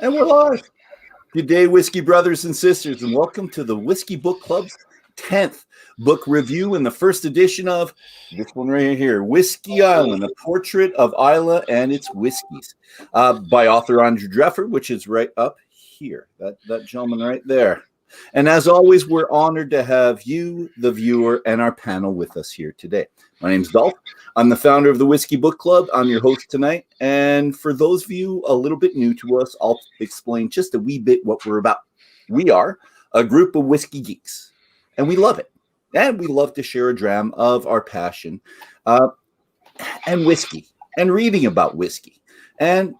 And we're live. Good day, whiskey brothers and sisters, and welcome to the Whiskey Book Club's 10th book review in the first edition of this one right here, Whiskey Island, a portrait of Islay and its whiskeys, by author Andrew Jefford, which is right up here, that gentleman right there. And as always, we're honored to have you, the viewer, and our panel with us here today. My name's Dolph. I'm the founder of the Whiskey Book Club. I'm your host tonight. And for those of you a little bit new to us, I'll explain just a wee bit what we're about. We are a group of whiskey geeks, and we love it. And we love to share a dram of our passion and whiskey and reading about whiskey. And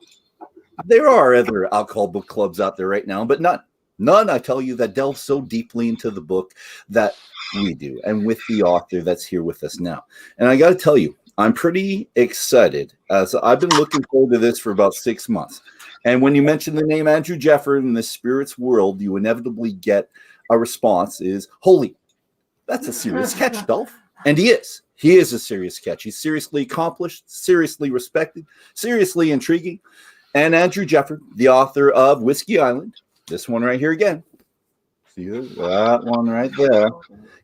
there are other alcohol book clubs out there right now, but none, I tell you, that delve so deeply into the book that we do, and with the author that's here with us now. And I got to tell you, I'm pretty excited, as I've been looking forward to this for about 6 months. And when you mention the name Andrew Jefford in the spirits world, you inevitably get a response is, holy, that's a serious catch, Dolph. And he is. He is a serious catch. He's seriously accomplished, seriously respected, seriously intriguing. And Andrew Jefford, the author of Whiskey Island, this one right here again. See that one right there.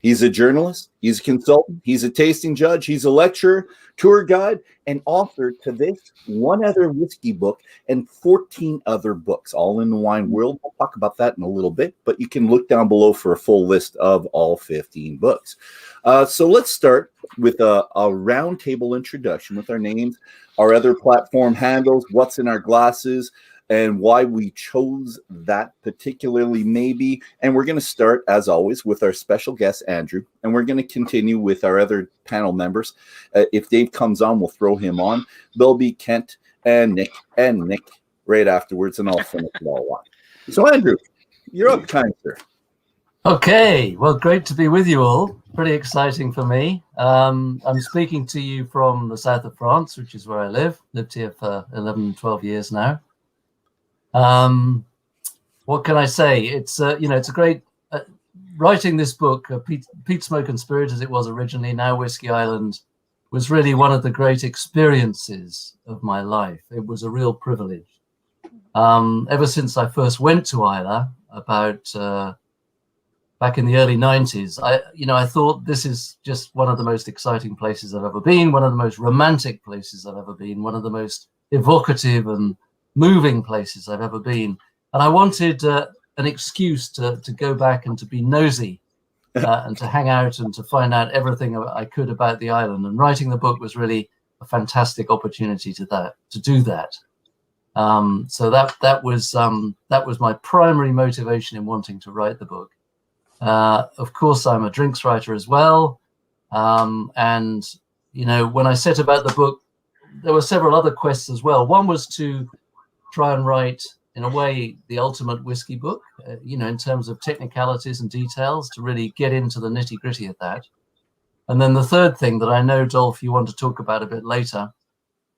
He's a journalist. He's a consultant. He's a tasting judge. He's a lecturer, tour guide, and author to this one other whiskey book and 14 other books, all in the wine world. We'll talk about that in a little bit, but you can look down below for a full list of all 15 books. So let's start with a roundtable introduction with our names, our other platform handles, what's in our glasses, and why we chose that particularly maybe. And we're going to start, as always, with our special guest, Andrew. And we're going to continue with our other panel members. If Dave comes on, we'll throw him on. There'll be Kent and Nick right afterwards, and I'll finish it all on. So, Andrew, you're up, kind sir. Okay, well, great to be with you all. Pretty exciting for me. I'm speaking to you from the south of France, which is where I live. Lived here for 11, 12 years now. What can I say? It's it's a great writing this book, Peat, Smoke and Spirit, as it was originally, now Whiskey Island, was really one of the great experiences of my life. It was a real privilege. Ever since I first went to Islay about back in the early 90s, I thought this is just one of the most exciting places I've ever been, one of the most romantic places I've ever been, one of the most evocative and moving places I've ever been. And I wanted an excuse to go back and to be nosy and to hang out and to find out everything I could about the island. And writing the book was really a fantastic opportunity to do that. So that was my primary motivation in wanting to write the book. Of course, I'm a drinks writer as well. And, when I set about the book, there were several other quests as well. One was to try and write, in a way, the ultimate whiskey book, in terms of technicalities and details, to really get into the nitty-gritty of that. And then the third thing that I know, Dolph, you want to talk about a bit later,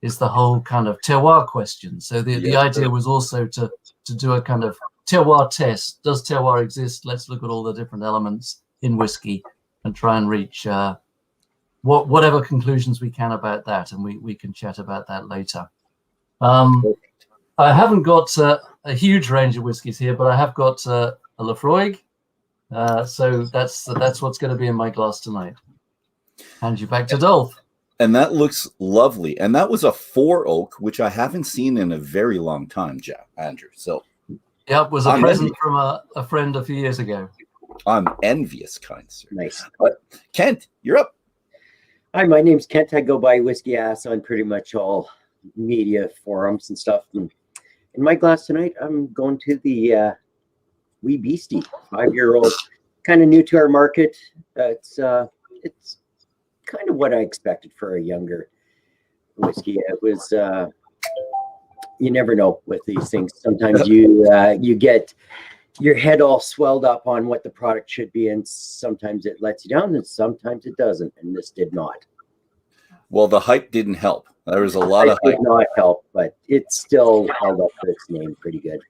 is the whole kind of terroir question. So the idea was also to do a kind of terroir test. Does terroir exist? Let's look at all the different elements in whiskey and try and reach whatever conclusions we can about that. And we can chat about that later. I haven't got a huge range of whiskies here, but I have got a Lafroig. So that's what's going to be in my glass tonight. Hand you back to Dolph. And that looks lovely. And that was a 4 oak, which I haven't seen in a very long time, Andrew. So, yeah, it was a present from a friend a few years ago. I'm envious, kind sir. Nice. Kent, you're up. Hi, my name's Kent. I go by Whiskey Ass on pretty much all media forums and stuff. And in my glass tonight, I'm going to the Wee Beastie, 5-year-old, kind of new to our market. It's kind of what I expected for a younger whiskey. It was, you never know with these things. Sometimes you get your head all swelled up on what the product should be, and sometimes it lets you down, and sometimes it doesn't. And this did not. Well, the hype didn't help. There was a lot of hype. It did not help, but it still held up for its name pretty good.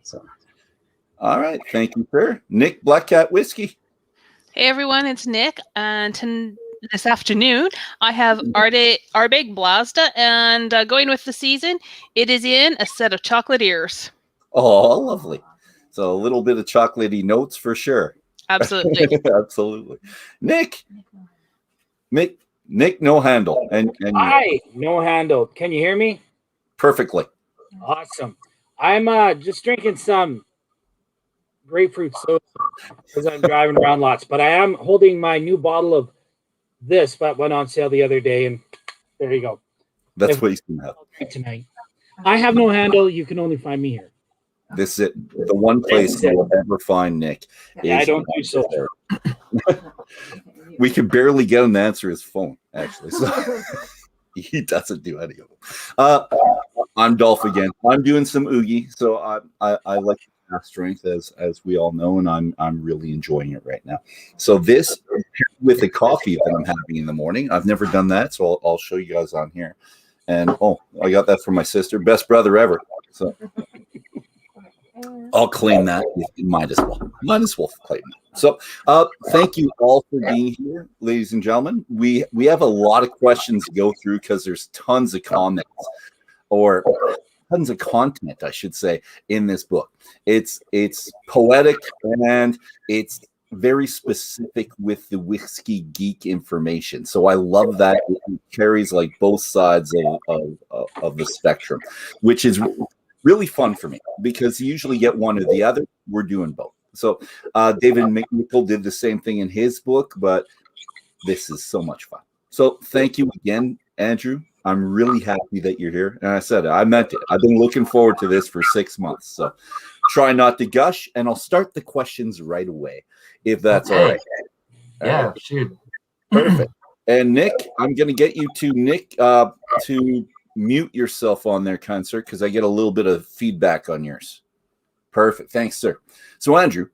So, all right, thank you, sir. Nick, Black Cat Whiskey. Hey everyone, it's Nick, and this afternoon I have Ardbeg Blazda, and going with the season, it is in a set of chocolate ears. Oh, lovely. So a little bit of chocolatey notes for sure. Absolutely. Absolutely. Nick, no handle. And Hi, no handle. Can you hear me? perfectly. Awesome. I'm just drinking some grapefruit soda because I'm driving around lots, but I am holding my new bottle of this that went on sale the other day, and there you go. That's what he's gonna have. Tonight. I have no handle. You can only find me here. This is it. The one place you will ever find Nick. Yeah, I don't do so. We can barely get him to answer his phone, actually. So he doesn't do any of them. I'm Dolph again. I'm doing some oogie, so I like strength as we all know, and I'm really enjoying it right now. So this with the coffee that I'm having in the morning. I've never done that, so I'll show you guys on here. And I got that from my sister, best brother ever. So I'll claim that. Might as well claim that. So thank you all for being here, ladies and gentlemen. We have a lot of questions to go through because there's tons of comments or tons of content, I should say, in this book. It's poetic and it's very specific with the whiskey geek information. So I love that it carries like both sides of the spectrum, which is really fun for me because you usually get one or the other. We're doing both. So David McNichol did the same thing in his book, but this is so much fun. So thank you again, Andrew. I'm really happy that you're here. And I said it. I meant it. I've been looking forward to this for 6 months. So try not to gush, and I'll start the questions right away, if that's all right. Yeah, shoot. Perfect. And Nick, I'm going to get you to mute yourself on there, kind sir, because I get a little bit of feedback on yours. Perfect. Thanks, sir. So, Andrew,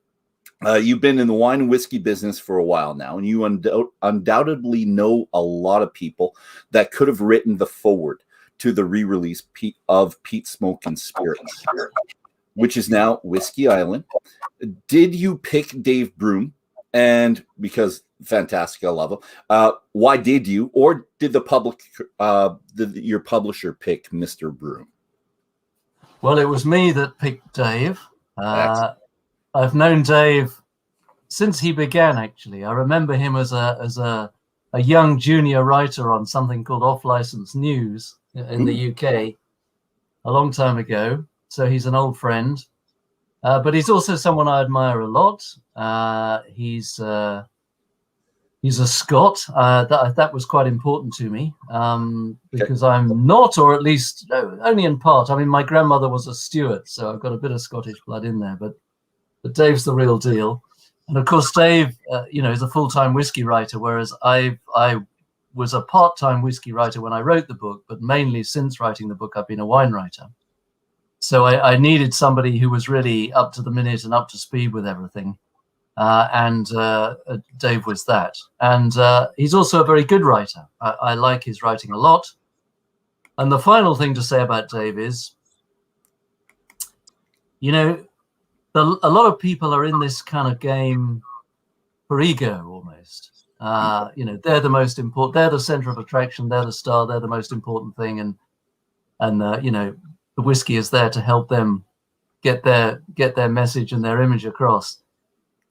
you've been in the wine and whiskey business for a while now, and you undoubtedly know a lot of people that could have written the foreword to the re-release of Peat, Smoke, and Spirits, which is now Whiskey Island. Did you pick Dave Broom? And because fantastic, I love him. Why did you, or did your publisher pick Mr. Broom? Well, it was me that picked Dave. I've known Dave since he began, actually. I remember him as a young junior writer on something called Off License News in the UK a long time ago. So he's an old friend. But he's also someone I admire a lot. He's a Scot. That was quite important to me because I'm not, or at least only in part. I mean, my grandmother was a Stuart, so I've got a bit of Scottish blood in there. But Dave's the real deal. And of course, Dave, is a full-time whiskey writer, whereas I was a part-time whiskey writer when I wrote the book, but mainly since writing the book, I've been a wine writer. So I needed somebody who was really up to the minute and up to speed with everything. And Dave was that. And he's also a very good writer. I like his writing a lot. And the final thing to say about Dave is, a lot of people are in this kind of game for ego almost. They're the most important. They're the center of attraction. They're the star. They're the most important thing. And the whiskey is there to help them get their message and their image across.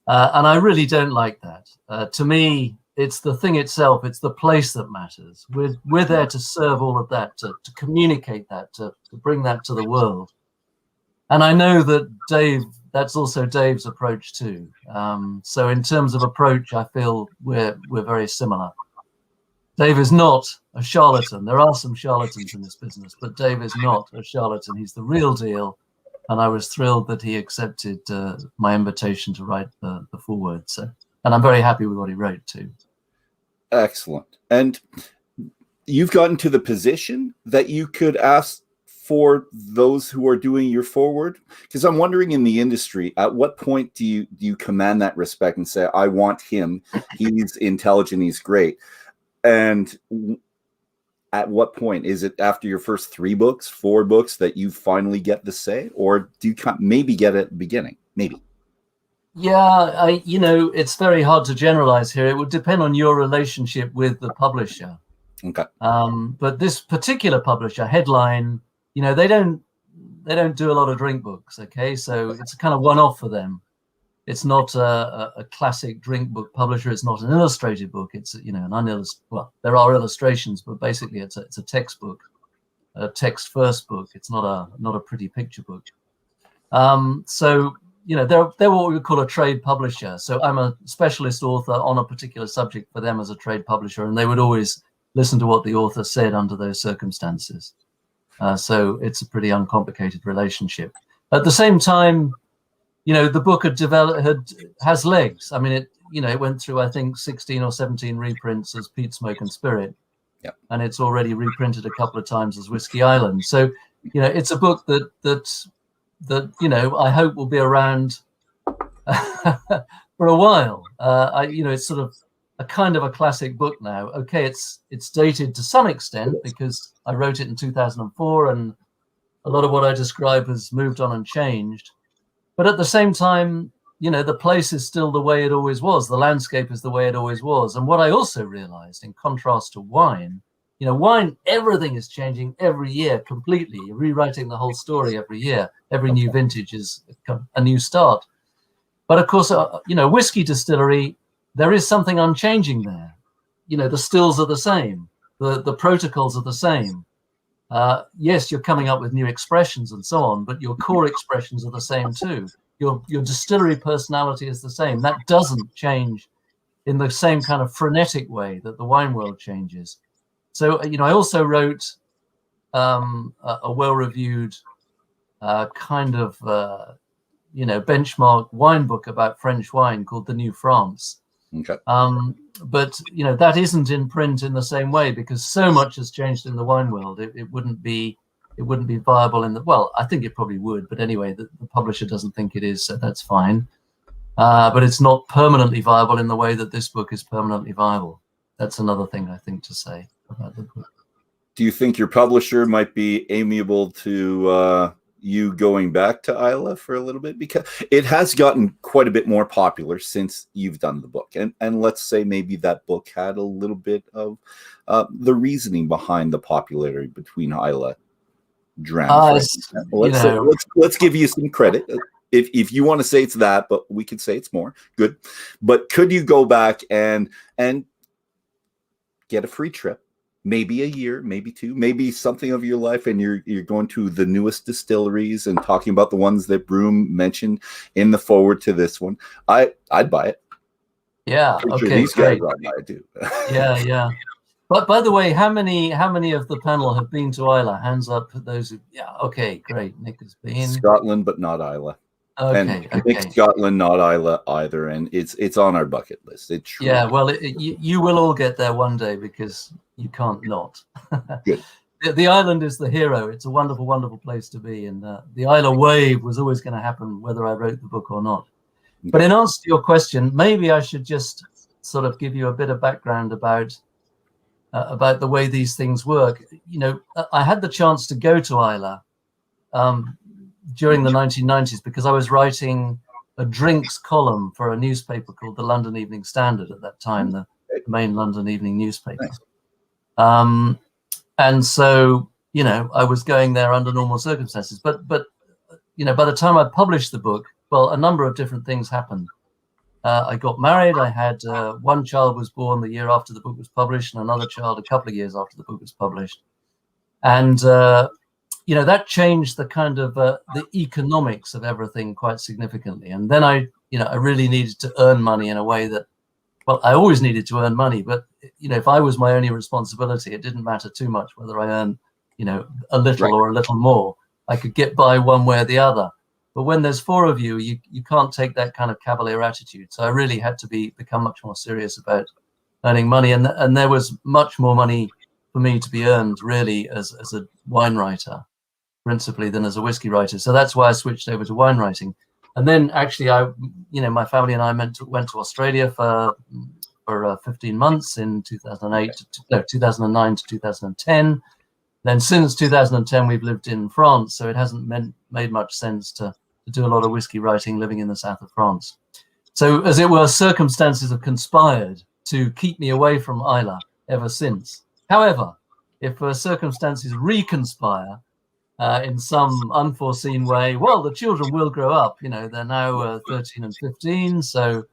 And I really don't like that. To me, it's the thing itself. It's the place that matters. We're there to serve all of that, to communicate that, to bring that to the world. And I know that that's also Dave's approach too. So in terms of approach, I feel we're very similar. Dave is not a charlatan. There are some charlatans in this business, but Dave is not a charlatan. He's the real deal. And I was thrilled that he accepted my invitation to write the foreword. And I'm very happy with what he wrote too. Excellent. And you've gotten to the position that you could ask for those who are doing your foreword? Because I'm wondering in the industry, at what point do you command that respect and say, I want him, he's intelligent, he's great. And at what point? Is it after your first 3 books, 4 books that you finally get the say? Or do you maybe get it at the beginning? Maybe. Yeah, it's very hard to generalize here. It would depend on your relationship with the publisher. Okay. But this particular publisher, Headline, they don't do a lot of drink books. Okay, so it's a kind of one-off for them. It's not a classic drink book publisher. It's not an illustrated book. It's an unillustrated. Well, there are illustrations, but basically it's a textbook, a text-first book. It's not a pretty picture book. So they're what we would call a trade publisher. So I'm a specialist author on a particular subject for them as a trade publisher, and they would always listen to what the author said under those circumstances. So it's a pretty uncomplicated relationship. At the same time, the book has legs. I mean, it went through, I think, 16 or 17 reprints as Peat, Smoke and Spirit. Yep. And it's already reprinted a couple of times as Whiskey Island. So, it's a book that I hope will be around for a while. It's sort of a kind of a classic book now. Okay, it's dated to some extent because I wrote it in 2004, and a lot of what I describe has moved on and changed. But at the same time, the place is still the way it always was. The landscape is the way it always was. And what I also realized, in contrast to wine, wine, everything is changing every year completely. You're rewriting the whole story every year. Every new vintage is a new start. But of course, whiskey distillery, there is something unchanging there. The stills are the same. The protocols are the same. Yes, you're coming up with new expressions and so on, but your core expressions are the same too. Your distillery personality is the same. That doesn't change in the same kind of frenetic way that the wine world changes. So, I also wrote a well-reviewed kind of, benchmark wine book about French wine called The New France. Okay. But that isn't in print in the same way because so much has changed in the wine world. It wouldn't be viable I think it probably would, but anyway, the publisher doesn't think it is, so that's fine. But it's not permanently viable in the way that this book is permanently viable. That's another thing I think to say about the book. Do you think your publisher might be amiable to you going back to Isla for a little bit? Because it has gotten quite a bit more popular since you've done the book. And let's say maybe that book had a little bit of the reasoning behind the popularity between Isla Dram. Let's give you some credit. If you want to say it's that, but we could say it's more. Good. But could you go back and get a free trip? Maybe a year, maybe two, maybe something of your life, and you're going to the newest distilleries and talking about the ones that Broom mentioned in the foreword to this one. I'd buy it. Yeah. Sure Okay. these guys would buy it too. Yeah. But by the way, how many of the panel have been to Isla? Hands up for those who. Yeah. Okay. Great. Nick has been. Scotland, but not Isla. Okay. Nick, Scotland, not Isla either, and it's on our bucket list. It's true. Yeah. Well, you will all get there one day because you can't not. Good. The island is the hero. It's a wonderful, wonderful place to be. And the Isla wave was always going to happen whether I wrote the book or not. Okay. But in answer to your question, maybe I should just sort of give you a bit of background about the way these things work. I had the chance to go to Isla during the 1990s because I was writing a drinks column for a newspaper called the London Evening Standard at that time, the main London evening newspaper. Nice. And so, I was going there under normal circumstances. But by the time I published the book, well, a number of different things happened. I got married. I had one child was born the year after the book was published, and another child a couple of years after the book was published. And that changed the kind of the economics of everything quite significantly. And then I really needed to earn money in a way that, well, I always needed to earn money, but if I was my only responsibility, it didn't matter too much whether I earned, a little or a little more. I could get by one way or the other. But when there's four of you, you can't take that kind of cavalier attitude. So I really had to become much more serious about earning money, and there was much more money for me to be earned really as a wine writer, principally, than as a whiskey writer. So that's why I switched over to wine writing. And then actually, my family and I went to Australia for 15 months in 2009 to 2010. Then since 2010, we've lived in France, so it hasn't made much sense to do a lot of whiskey writing living in the south of France. So as it were, circumstances have conspired to keep me away from Isla ever since. However, if circumstances reconspire, in some unforeseen way. Well, the children will grow up. You know, they're now 13 and 15. So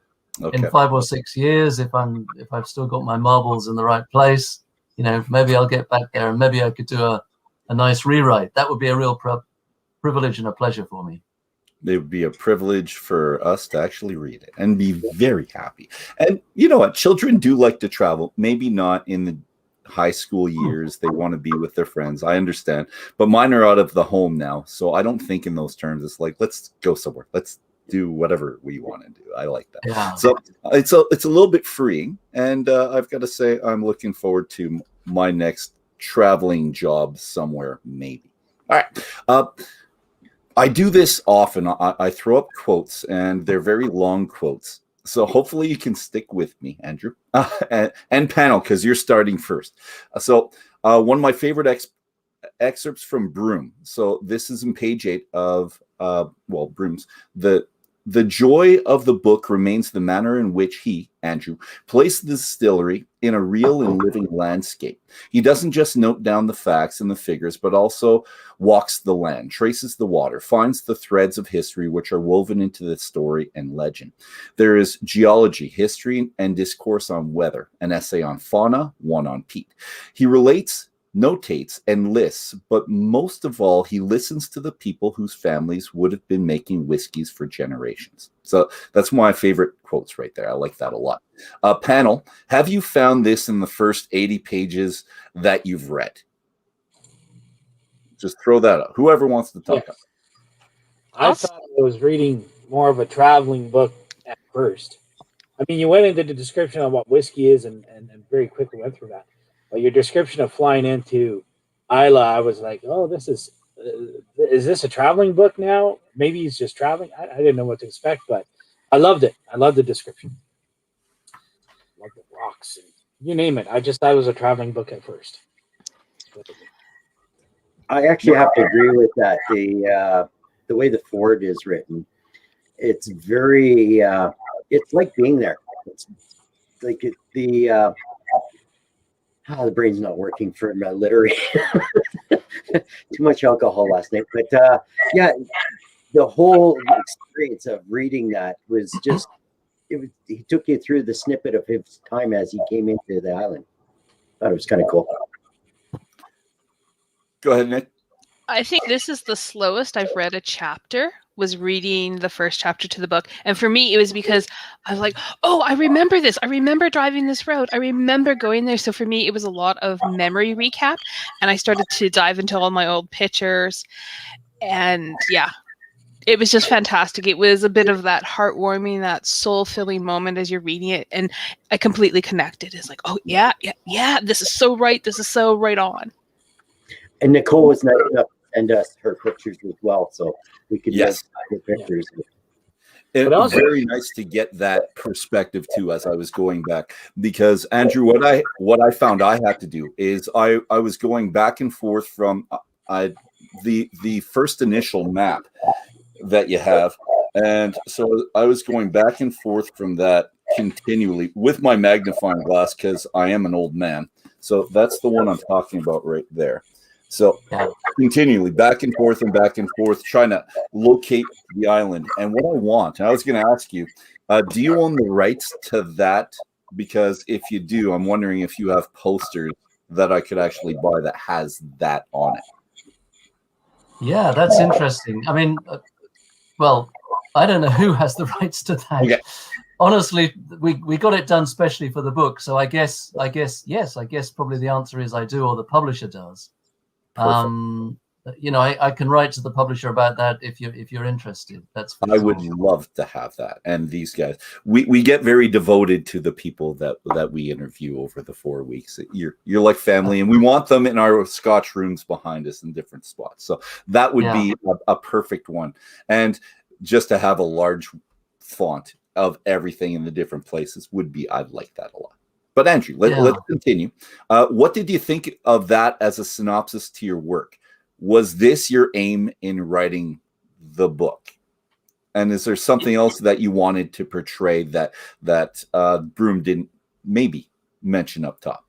in 5 or 6 years, if I've still got my marbles in the right place, you know, maybe I'll get back there and maybe I could do a nice rewrite. That would be a real privilege and a pleasure for me. It would be a privilege for us to actually read it and be very happy. And you know what? Children do like to travel. Maybe not in the high school years. They want to be with their friends. I understand. But mine are out of the home now. So I don't think in those terms. It's like, let's go somewhere. Let's do whatever we want to do. I like that. Yeah. So it's a little bit freeing. And I've got to say, I'm looking forward to my next traveling job somewhere, maybe. All right. I do this often. I throw up quotes, and they're very long quotes. So hopefully you can stick with me, Andrew, and panel, because you're starting first. So one of my favorite excerpts from Broom. So this is in page 8 of, Broom's. The joy of the book remains the manner in which he, Andrew, placed the distillery in a real and living landscape. He doesn't just note down the facts and the figures, but also walks the land, traces the water, finds the threads of history which are woven into the story and legend. There is geology, history, and discourse on weather, an essay on fauna, one on peat. He relates, notates, and lists, but most of all, he listens to the people whose families would have been making whiskeys for generations. So that's my favorite quotes right there. I like that a lot. Panel, have you found this in the first 80 pages that you've read? Just throw that up. Whoever wants to talk. Yes. I thought I was reading more of a traveling book at first. I mean, you went into the description of what whiskey is and very quickly went through that. But your description of flying into Isla, I was like, oh, this is this a traveling book now? Maybe he's just traveling. I didn't know what to expect, but I loved it. I loved the description. I loved the rocks and you name it. I just thought it was a traveling book at first. I actually have to agree with that. The way the foreword is written, it's very, it's like being there. It's like the brain's not working for my literary. Too much alcohol last night. But yeah, the whole experience of reading that was just, he took you through the snippet of his time as he came into the island. I thought it was kind of cool. Go ahead, Nick. I think this is the slowest I've read a chapter, was reading the first chapter to the book. And for me, it was because I was like, oh, I remember this. I remember driving this road. I remember going there. So for me, it was a lot of memory recap. And I started to dive into all my old pictures. And yeah, it was just fantastic. It was a bit of that heartwarming, that soul-filling moment as you're reading it. And I completely connected. It's like, oh, yeah, this is so right. This is so right on. And Nicole was nice enough to send us her pictures as well, so we could get her pictures. It was very nice to get that perspective too as I was going back, because Andrew, what I found I had to do is I was going back and forth from the first initial map that you have, and so I was going back and forth from that continually with my magnifying glass because I am an old man. So that's the one I'm talking about right there. So continually back and forth, trying to locate the island. And what I want, and I was going to ask you, do you own the rights to that? Because if you do, I'm wondering if you have posters that I could actually buy that has that on it. Yeah, that's interesting. I mean, well, I don't know who has the rights to that. Okay. Honestly, we got it done specially for the book. So I guess yes. I guess probably the answer is I do, or the publisher does. You know, I can write to the publisher about that if you're interested. That's for I would love to have that. And these guys, we get very devoted to the people that we interview over the 4 weeks. You're like family, and we want them in our Scotch rooms behind us in different spots. So that would be a perfect one. And just to have a large font of everything in the different places would be, I'd like that a lot. But Andrew, let's continue. What did you think of that as a synopsis to your work? Was this your aim in writing the book? And is there something else that you wanted to portray that Broom didn't maybe mention up top?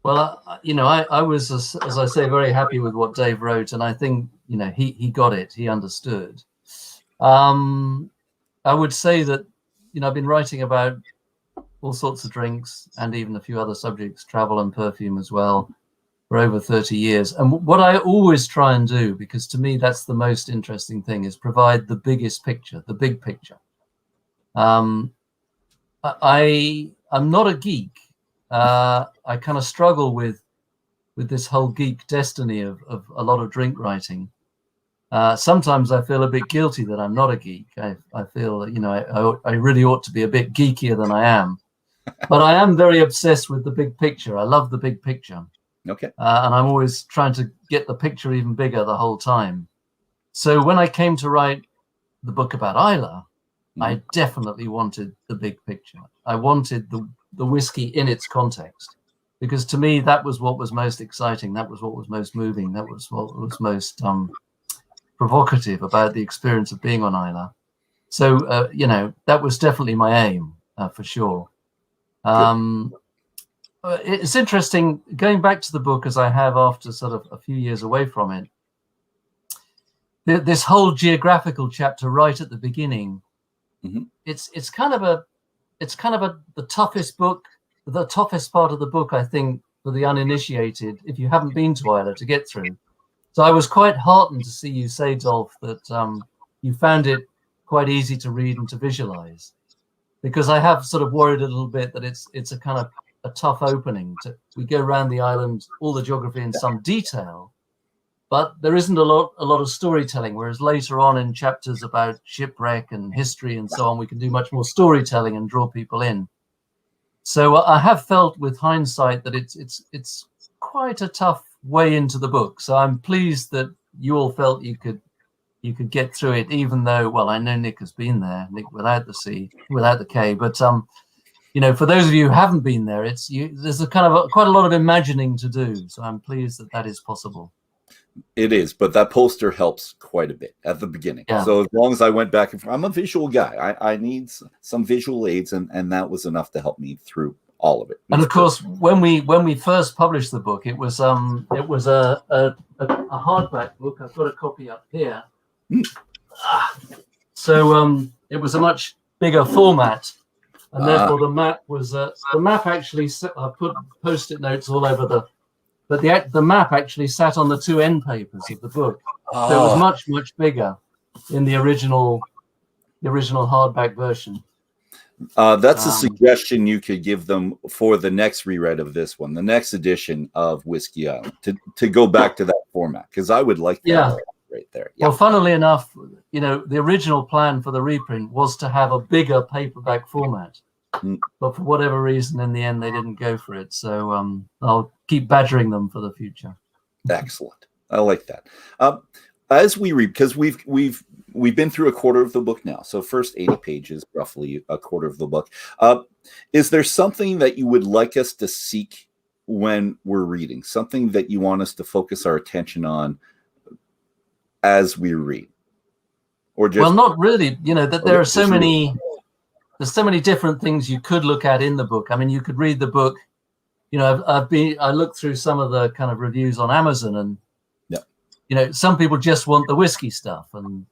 Well, I was, as I say, very happy with what Dave wrote, and I think, he got it, he understood. I would say that, I've been writing about all sorts of drinks and even a few other subjects, travel and perfume as well, for over 30 years. And what I always try and do, because to me that's the most interesting thing, is provide the biggest picture, the big picture. I'm not a geek. I kind of struggle with this whole geek destiny of a lot of drink writing. Sometimes I feel a bit guilty that I'm not a geek. I feel I really ought to be a bit geekier than I am. But I am very obsessed with the big picture. I love the big picture. Okay. And I'm always trying to get the picture even bigger the whole time. So when I came to write the book about Islay, I definitely wanted the big picture. I wanted the whiskey in its context, because to me that was what was most exciting. That was what was most moving. That was what was most provocative about the experience of being on Islay. So that was definitely my aim, for sure. It's interesting going back to the book, as I have after sort of a few years away from it. This whole geographical chapter right at the beginning, it's kind of the toughest book, the toughest part of the book, I think, for the uninitiated, if you haven't been to Islay, to get through. So I was quite heartened to see you say, Dolph, that you found it quite easy to read and to visualize, because I have sort of worried a little bit that it's a kind of a tough opening. We go around the island, all the geography in some detail, but there isn't a lot of storytelling, whereas later on in chapters about shipwreck and history and so on, we can do much more storytelling and draw people in. So I have felt with hindsight that it's quite a tough way into the book. So I'm pleased that you all felt you could get through it, even though, well, I know Nick has been there, Nick without the C, without the K, but for those of you who haven't been there, there's quite a lot of imagining to do. So I'm pleased that is possible. It is, but that poster helps quite a bit at the beginning. Yeah. So as long as I went back and forth, I'm a visual guy. I need some visual aids, and that was enough to help me through all of it. And of course, when we first published the book, it was a hardback book. I've got a copy up here. So it was a much bigger format, and therefore the map was the map actually. I put post-it notes all over but the map actually sat on the two end papers of the book. So it was much bigger in the original hardback version. That's a suggestion you could give them for the next reread of this one, the next edition of Whiskey Island, to go back to that format, because I would like that right there. Yeah. Well, funnily enough, the original plan for the reprint was to have a bigger paperback format, but for whatever reason, in the end, they didn't go for it. So I'll keep badgering them for the future. Excellent. I like that. As we read, because we've been through a quarter of the book now. So first 80 pages, roughly a quarter of the book. Is there something that you would like us to seek when we're reading? Something that you want us to focus our attention on as we read? Or just, well, not really. That there are so many. There's so many different things you could look at in the book. I mean, you could read the book. I looked through some of the kind of reviews on Amazon, and some people just want the whiskey stuff, and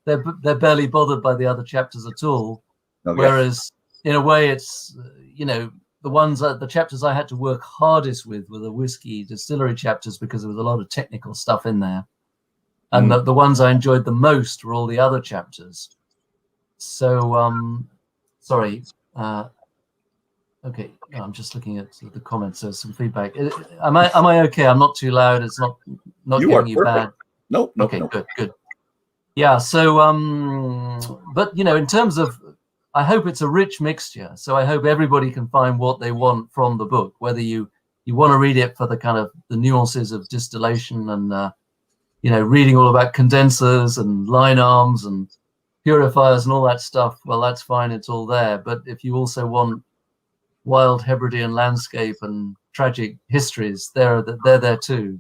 they're barely bothered by the other chapters at all. Okay. Whereas in a way, it's the chapters I had to work hardest with were the whiskey distillery chapters, because there was a lot of technical stuff in there, and the ones I enjoyed the most were all the other chapters. So sorry. Okay, I'm just looking at the comments. There's some feedback. Am I okay? I'm not too loud. It's not getting you bad. Nope. Okay, good. Yeah. So but in terms of, I hope it's a rich mixture. So I hope everybody can find what they want from the book, whether you want to read it for the kind of the nuances of distillation and reading all about condensers and line arms and purifiers and all that stuff. Well, that's fine. It's all there. But if you also want wild Hebridean landscape and tragic histories, they're there too.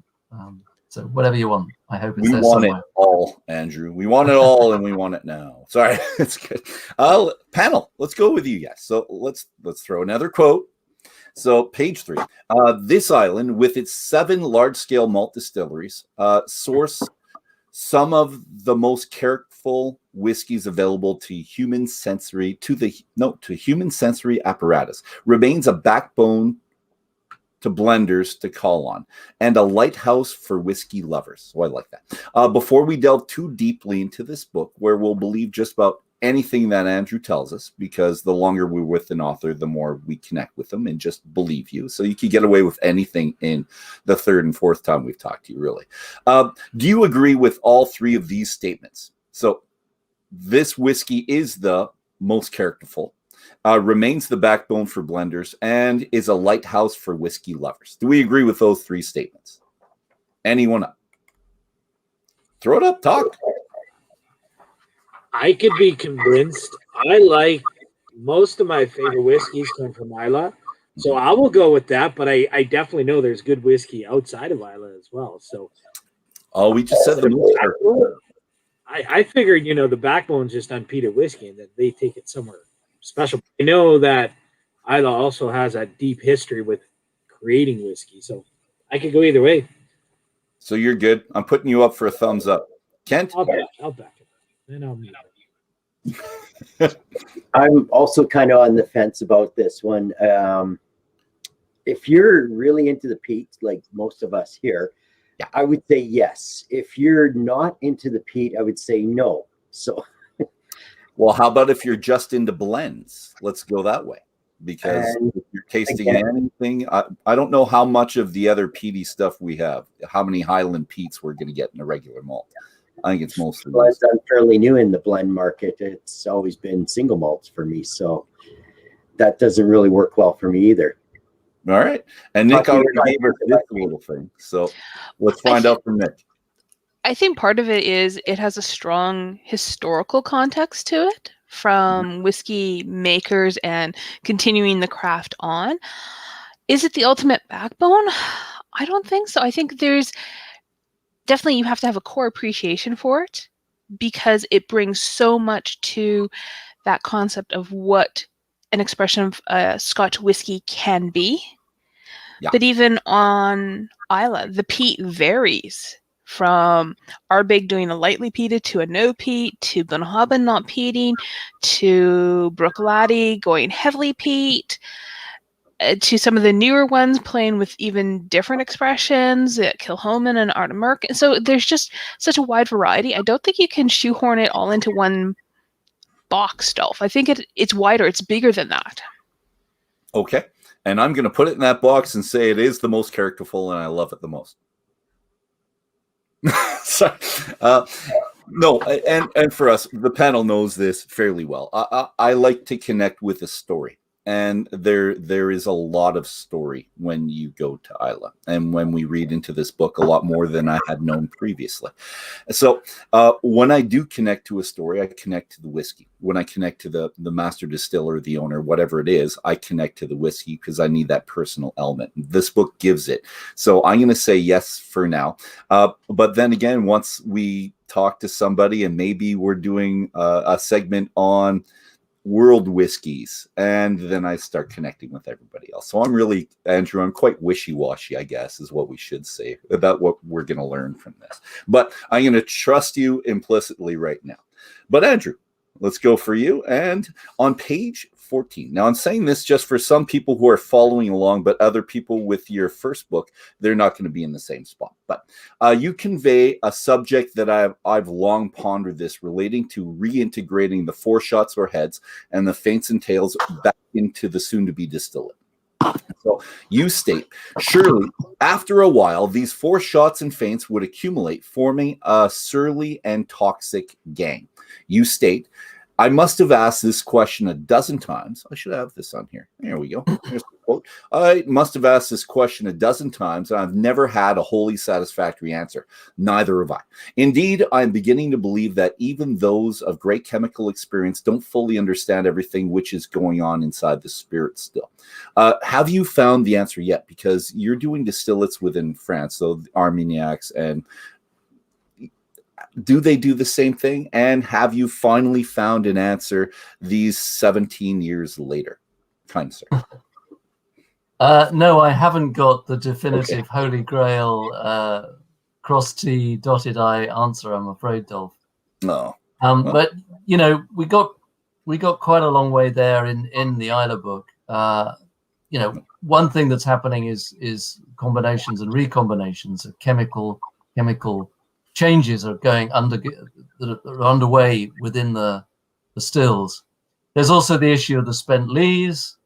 So whatever you want, I hope it's there somewhere. We want it all, Andrew. We want it all, and we want it now. Sorry, it's good. Panel, let's go with you guys. So let's throw another quote. So page 3. This island, with its 7 large-scale malt distilleries, source some of the most careful whiskeys available to human sensory apparatus, remains a backbone to blenders to call on, and a lighthouse for whiskey lovers. So I like that. Before we delve too deeply into this book, where we'll believe just about anything that Andrew tells us, because the longer we're with an author, the more we connect with them and just believe you. So you can get away with anything in the 3rd and 4th time we've talked to you, really. Do you agree with all 3 of these statements? So this whiskey is the most characterful, remains the backbone for blenders, and is a lighthouse for whiskey lovers. Do we agree with those 3 statements? Anyone up? Throw it up, talk. I could be convinced. I like most of my favorite whiskeys come from Islay, so I will go with that. But I definitely know there's good whiskey outside of Islay as well. So, we just said the most characterful. I figured, the backbone's just unpeated whiskey and that they take it somewhere special. I know that Islay also has a deep history with creating whiskey, so I could go either way. So you're good. I'm putting you up for a thumbs up. Kent? I'll back it. Then I'll mute it. I'm also kind of on the fence about this one. If you're really into the peat, like most of us here, I would say yes. If you're not into the peat, I would say no. So, well, how about if you're just into blends? Let's go that way. Because if you're tasting anything, I don't know how much of the other peaty stuff we have, how many Highland peats we're going to get in a regular malt. I think it's mostly. Well, I'm fairly new in the blend market. It's always been single malts for me, so that doesn't really work well for me either. All right, and Nick already gave us this little thing, so let's find out from Nick. I think part of it is it has a strong historical context to it, from whiskey makers and continuing the craft on. Is it the ultimate backbone? I don't think so. I think there's definitely, you have to have a core appreciation for it, because it brings so much to that concept of what an expression of Scotch whiskey can be. Yeah. But even on Islay, the peat varies from Ardbeg doing a lightly peated to a no peat, to Bunnahabhain not peating, to Bruichladdich going heavily peat, to some of the newer ones playing with even different expressions at Kilchoman and Ardnamurchan. So there's just such a wide variety. I don't think you can shoehorn it all into one box, Dolph. I think it's wider. It's bigger than that. Okay. And I'm going to put it in that box and say it is the most characterful, and I love it the most. No, and for us, the panel knows this fairly well. I like to connect with a story. And there is a lot of story when you go to Islay, and when we read into this book, a lot more than I had known previously. So when I do connect to a story, I connect to the whiskey. When I connect to the master distiller, the owner, whatever it is, I connect to the whiskey because I need that personal element. This book gives it. So I'm going to say yes for now. But then again, once we talk to somebody, and maybe we're doing a segment on world whiskeys, and then I start connecting with everybody else. So I'm really, Andrew, I'm quite wishy-washy, I guess, is what we should say about what we're going to learn from this. But I'm going to trust you implicitly right now. But Andrew, let's go for you. And on page 14. Now, I'm saying this just for some people who are following along, but other people with your first book, they're not going to be in the same spot. But you convey a subject that I've long pondered, this relating to reintegrating the foreshots or heads and the feints and tails back into the soon-to-be distillate. So you state, surely after a while, these foreshots and feints would accumulate, forming a surly and toxic gang. You state, I must have asked this question a dozen times. I should have this on here. There we go. Here's the quote. I must have asked this question a dozen times, and I've never had a wholly satisfactory answer. Neither have I. Indeed, I'm beginning to believe that even those of great chemical experience don't fully understand everything which is going on inside the spirit still. Have you found the answer yet? Because you're doing distillates within France, so Armagnacs, and do they do the same thing? And have you finally found an answer these 17 years later? Kind sir. No, I haven't got the definitive Holy Grail cross T dotted I answer, I'm afraid, Dolph. No. But you know, we got quite a long way there in the Isla book. You know, one thing that's happening is combinations and recombinations of chemical changes are going that are underway within the stills. There's also the issue of the spent lees.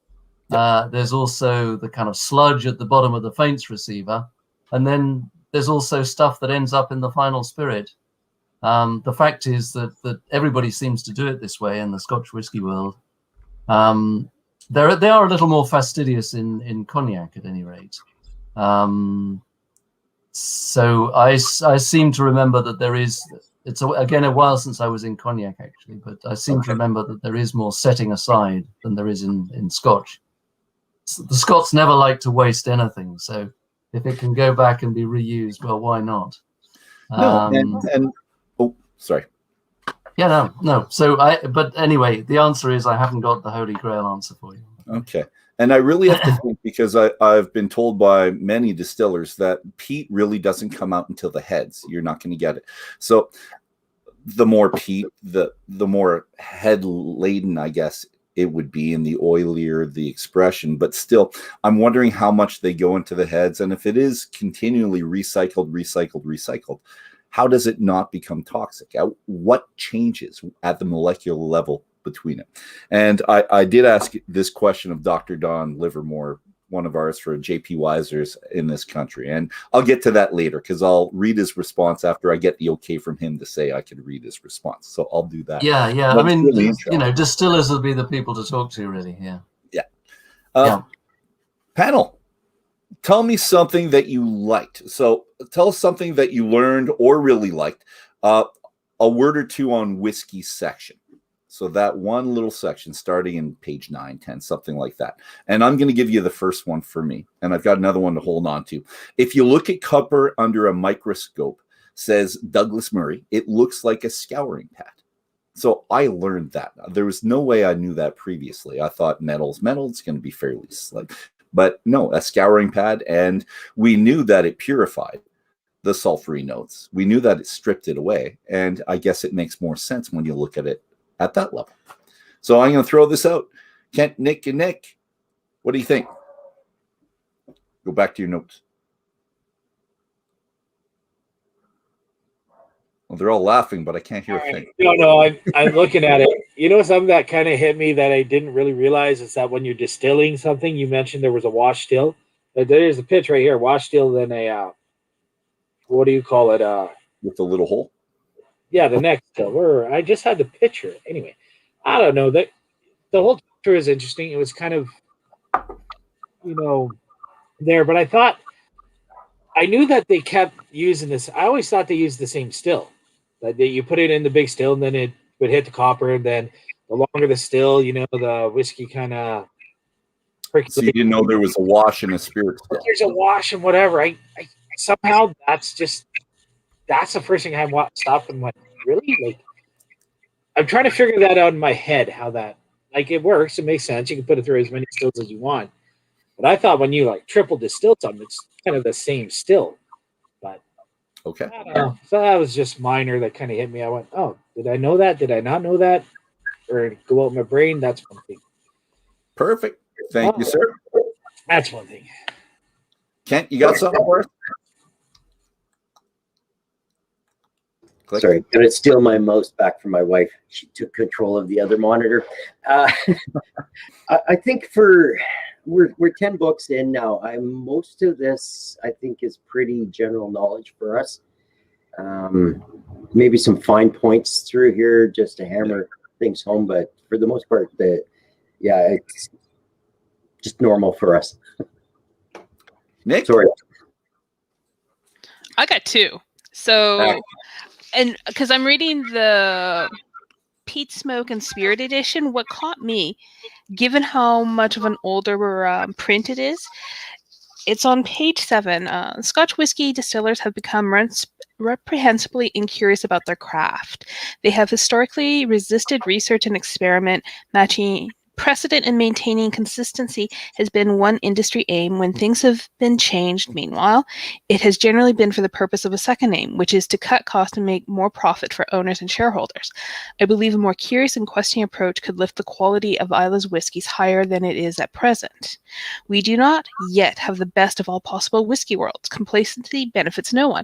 There's also the kind of sludge at the bottom of the faints receiver, and then there's also stuff that ends up in the final spirit. The fact is that everybody seems to do it this way in the Scotch whisky world. They are a little more fastidious in cognac, at any rate. So I seem to remember that there is. It's again a while since I was in cognac, actually, but I seem to remember that there is more setting aside than there is in Scotch. The Scots never like to waste anything, so if it can go back and be reused, well, why not? No, oh, sorry. Yeah, no. So but anyway, the answer is I haven't got the Holy Grail answer for you. Okay. And I really have to think, because I've been told by many distillers that peat really doesn't come out until the heads. You're not going to get it. So the more peat, the more head laden, I guess it would be, in the oilier the expression. But still, I'm wondering how much they go into the heads. And if it is continually recycled, how does it not become toxic? What changes at the molecular level between it? And I did ask this question of Dr. Don Livermore, one of ours for JP Weisers in this country. And I'll get to that later, because I'll read his response after I get the okay from him to say I could read his response. So I'll do that. Yeah. But I mean, really, you know, distillers will be the people to talk to, really. Yeah. Panel, tell me something that you liked. So tell us something that you learned or really liked. A word or two on whiskey section. So that one little section starting in page 9, 10, something like that. And I'm going to give you the first one for me. And I've got another one to hold on to. If you look at copper under a microscope, says Douglas Murray, it looks like a scouring pad. So I learned that. There was no way I knew that previously. I thought metal's going to be fairly slick. But no, a scouring pad. And we knew that it purified the sulfury notes. We knew that it stripped it away. And I guess it makes more sense when you look at it at that level. So I'm going to throw this out. Kent, Nick, and Nick, what do you think? Go back to your notes. Well, they're all laughing, but I can't hear a thing. No, I'm looking at it. You know, something that kind of hit me that I didn't really realize is that when you're distilling something, you mentioned there was a wash still. There's a pitch right here, wash still, then a, what do you call it? With the little hole? Yeah, the next still. I just had the picture. Anyway, I don't know. The whole picture is interesting. It was kind of, you know, there, but I knew that they kept using this. I always thought they used the same still. That you put it in the big still, and then it would hit the copper, and then the longer the still, you know, the whiskey kind of. So you didn't know there was a wash and a spirit still. There's a wash and whatever. I somehow that's the first thing I stopped and went, really? Like, I'm trying to figure that out in my head, how that, like, it works. It makes sense. You can put it through as many stills as you want. But I thought when you, like, triple distill something, it's kind of the same still. But, okay. I don't know. So that was just minor that kind of hit me. I went, oh, did I know that? Did I not know that? Or did it go out my brain? That's one thing. Perfect. Thank you, sir. That's one thing. Kent, you got something for us? Click. Sorry, going to steal my mouse back from my wife. She took control of the other monitor. I think we're 10 books in now. Most of this, I think, is pretty general knowledge for us. Maybe some fine points through here just to hammer things home, but for the most part, it's just normal for us. Nick? Sorry. I got 2. So, and because I'm reading the Peat Smoke and Spirit edition, what caught me, given how much of an older print it is, it's on page 7. Scotch whiskey distillers have become reprehensibly incurious about their craft. They have historically resisted research and experiment, matching precedent in maintaining consistency has been one industry aim. When things have been changed, meanwhile, it has generally been for the purpose of a second aim, which is to cut costs and make more profit for owners and shareholders. I believe a more curious and questioning approach could lift the quality of Isla's whiskies higher than it is at present. We do not yet have the best of all possible whiskey worlds. Complacency benefits no one.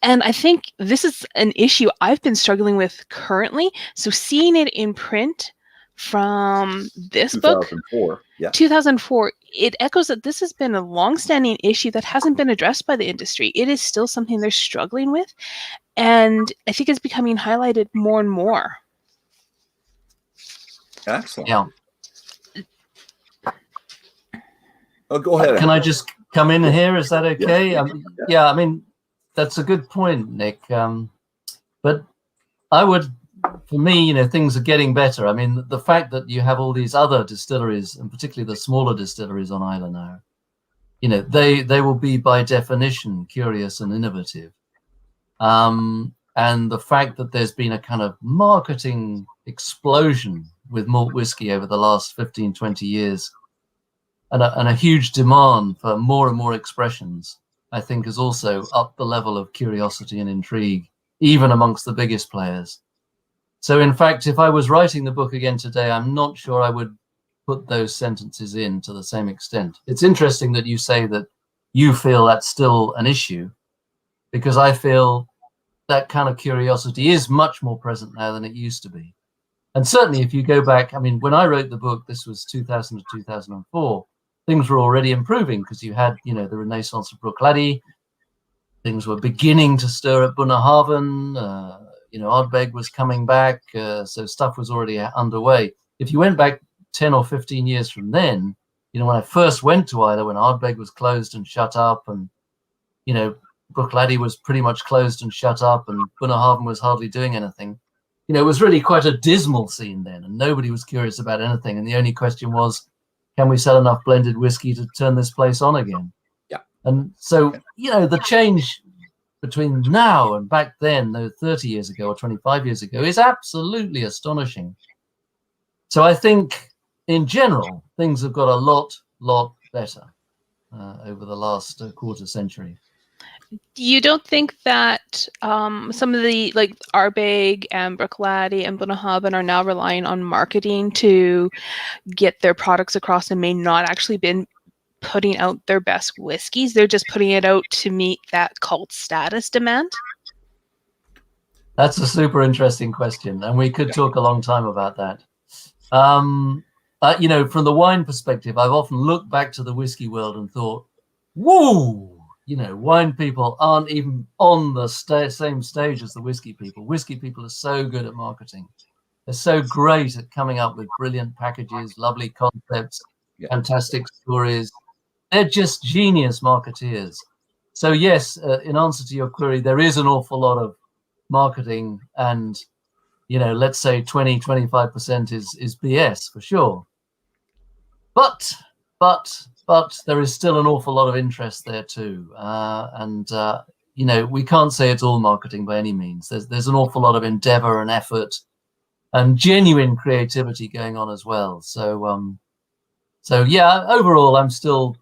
And I think this is an issue I've been struggling with currently. So seeing it in print from this book, 2004, yeah. 2004, it echoes that this has been a long-standing issue that hasn't been addressed by the industry. It is still something they're struggling with, and I think it's becoming highlighted more and more. Excellent. Yeah. Oh, go ahead. Can I just come in here? Is that okay? Yeah. Yeah, I mean, that's a good point, Nick. But I would, for me, things are getting better. I mean, the fact that you have all these other distilleries, and particularly the smaller distilleries on Islay now, they will be by definition curious and innovative. And the fact that there's been a kind of marketing explosion with malt whiskey over the last 15, 20 years, and a huge demand for more and more expressions, I think has also upped the level of curiosity and intrigue, even amongst the biggest players. So in fact, if I was writing the book again today, I'm not sure I would put those sentences in to the same extent. It's interesting that you say that you feel that's still an issue, because I feel that kind of curiosity is much more present now than it used to be. And certainly if you go back, I mean, when I wrote the book, this was 2000 to 2004, things were already improving because you had, the renaissance of Bruichladdich. Things were beginning to stir at Bunnahabhain. Ardbeg was coming back, so stuff was already underway. If you went back 10 or 15 years from then, when I first went to Islay, when Ardbeg was closed and shut up, and Bruichladdich was pretty much closed and shut up, and Bunnahabhain was hardly doing anything. It was really quite a dismal scene then, and nobody was curious about anything. And the only question was, can we sell enough blended whiskey to turn this place on again? Yeah. And so, the change between now and back then, 30 years ago or 25 years ago, is absolutely astonishing. So I think, in general, things have got a lot better over the last quarter century. You don't think that some of the, like Ardbeg and Bruichladdich and Bunnahabhain, are now relying on marketing to get their products across and may not actually been putting out their best whiskeys? They're just putting it out to meet that cult status demand? That's a super interesting question, and we could talk a long time about that. From the wine perspective, I've often looked back to the whiskey world and thought, whoa! Wine people aren't even on the same stage as the whiskey people. Whiskey people are so good at marketing. They're so great at coming up with brilliant packages, lovely concepts, fantastic stories. They're just genius marketeers. So yes, in answer to your query, there is an awful lot of marketing, and, let's say 20, 25% is BS for sure. But there is still an awful lot of interest there too. We can't say it's all marketing by any means. There's an awful lot of endeavor and effort and genuine creativity going on as well. So yeah, overall, I'm still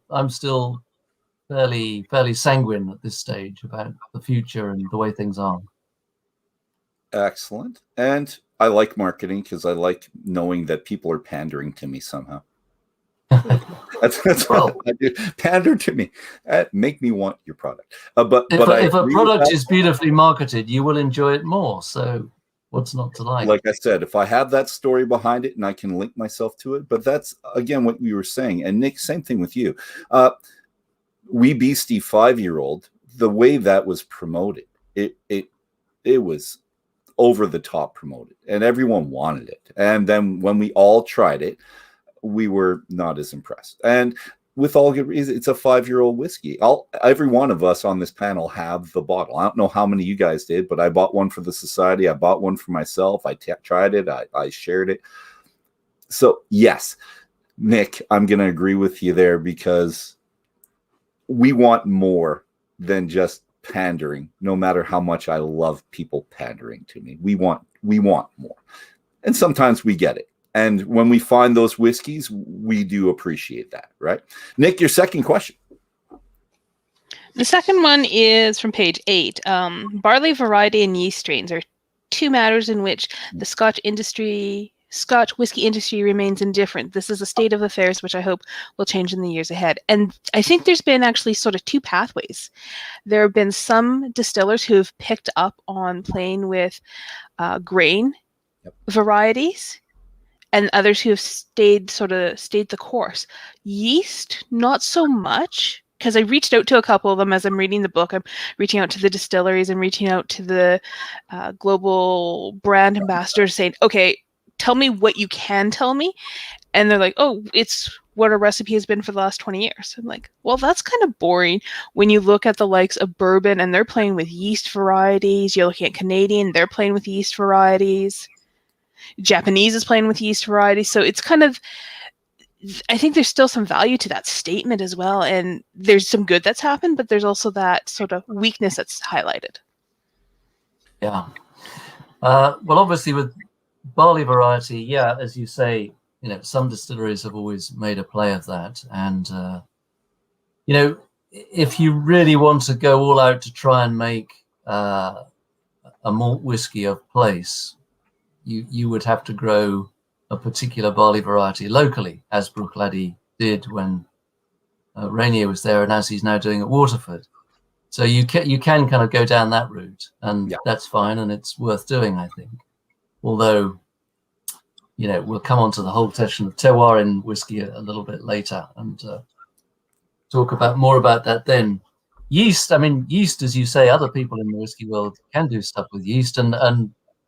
fairly sanguine at this stage about the future and the way things are. Excellent. And I like marketing because I like knowing that people are pandering to me somehow. That's what I do. Pander to me. Make me want your product. But if a product is beautifully marketed, you will enjoy it more. So what's not to like? Like I said, if I have that story behind it and I can link myself to it, but that's, again, what you were saying. And Nick, same thing with you. Wee Beastie 5-year-old, the way that was promoted, it was over the top promoted, and everyone wanted it. And then when we all tried it, we were not as impressed. And with all good reason, it's a 5-year-old whiskey. Every one of us on this panel have the bottle. I don't know how many you guys did, but I bought one for the society. I bought one for myself. I tried it. I shared it. So yes, Nick, I'm going to agree with you there, because we want more than just pandering. No matter how much I love people pandering to me, we want more. And sometimes we get it. And when we find those whiskeys, we do appreciate that, right? Nick, your second question. The second one is from page 8. Barley variety and yeast strains are two matters in which the Scotch whiskey industry remains indifferent. This is a state of affairs which I hope will change in the years ahead. And I think there's been actually sort of two pathways. There have been some distillers who have picked up on playing with grain varieties, and others who have stayed the course. Yeast, not so much, because I reached out to a couple of them as I'm reading the book. I'm reaching out to the distilleries and reaching out to the global brand ambassadors saying, okay, tell me what you can tell me. And they're like, oh, it's what our recipe has been for the last 20 years. I'm like, well, that's kind of boring when you look at the likes of bourbon and they're playing with yeast varieties. You're looking at Canadian, they're playing with yeast varieties. Japanese is playing with yeast varieties. So it's kind of, I think there's still some value to that statement as well. And there's some good that's happened, but there's also that sort of weakness that's highlighted. Yeah. Well, obviously with barley variety, yeah, as you say, you know, some distilleries have always made a play of that. And, you know, if you really want to go all out to try and make a malt whiskey of place, you would have to grow a particular barley variety locally, as Bruichladdich did when Rainier was there, and as he's now doing at Waterford. So you can kind of go down that route, and that's fine, and it's worth doing, I think. Although, you know, we'll come on to the whole question of terroir in whiskey a little bit later, and talk more about that then. Yeast, I mean, yeast, as you say, other people in the whiskey world can do stuff with yeast, and